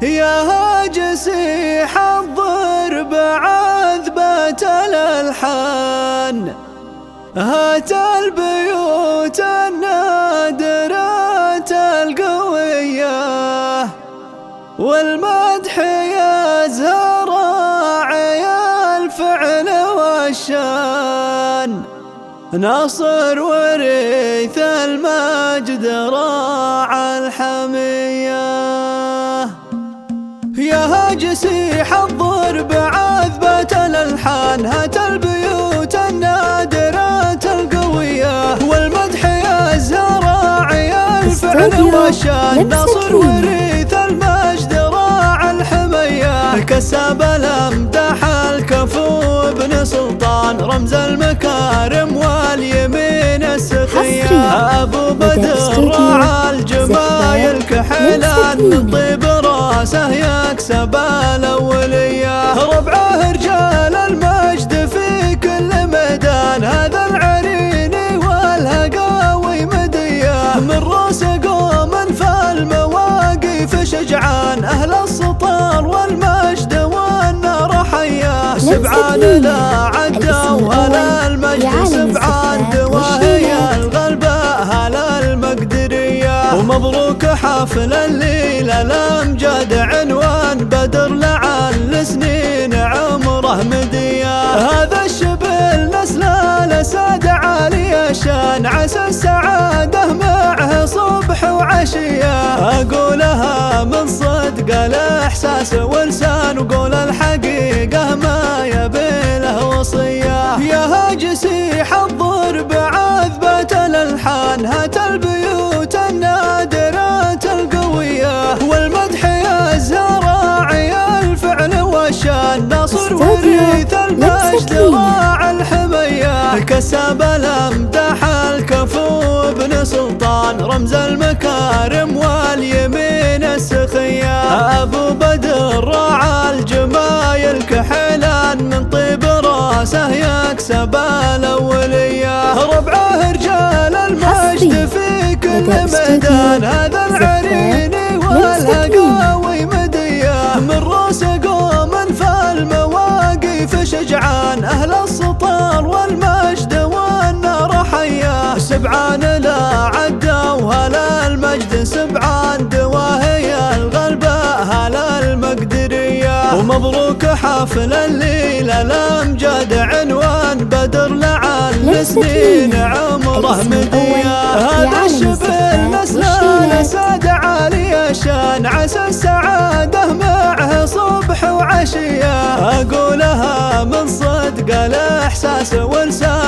يا هاجسي حضر بعذبة الألحان، هات البيوت النادرة القوية، والمدح يزهر راعي الفعل والشان، ناصر وريث المجد راعى الحمية. يا هاجسي حضر بعذبة الألحان، هات البيوت النادرة القوية، والمدح يزهر راعي الفعل والشان، ناصر وريث المجد راعى الحمية، كسب الأمدح الكفو ابن سلطان، رمز المكارم واليمين السخية، أبو بدر راعى الجمايل كحيلان، من طيب راسه يكسب الأولية، ربعه رجال المجد في كل ميدان، هذا العريني والهقاوي مدية، من راس قوم فالمواقف شجعان، أهل السطار والمجد والنار حياه، سبعان لا عدوا هلا المجد، سبعان دواهي الغلبة هلا المقدرية، ومبروك حفل الليلة الأمجاد عنوان بدر لعل سنين عمره مدية، هذا الشبل نسل الأسد عالي الشان، عسى السعادة معه صبح وعشية، أقولها من صدق الإحساس ولسان، وقول الحقيقة ما يبي له وصية. يا هاجسي حضر بعذبة الألحان، هات البيوت النادرة القوية، والمدح يزهر راعي الفعل والشان، ناصر وريث المجد راعى الحمية، كسب الأمدح الكفو ابن سلطان، رمز المكارم واليمين السخية، أبو بدر راعى الجمايل كحيلان، من طيب راسه يكسب الأولية، ربعه رجال المجد في كل ميدان، هذا العريني والهقاوي مدية، من راس قوم فالمواقف شجعان، أهل السطار والمجد والنار حياه، سبعان لا عدوا هلا المجد، سبعان دواهي الغلبة هلا المقدرية، ومبروك حفل الليلة الأمجاد عنوان بدر لعل سنين عمره مدية، هذا الشبل نسل الأسد عالي الشان، عسى السعادة معه صبح وعشية، أقولها من صدق الإحساس ولسان.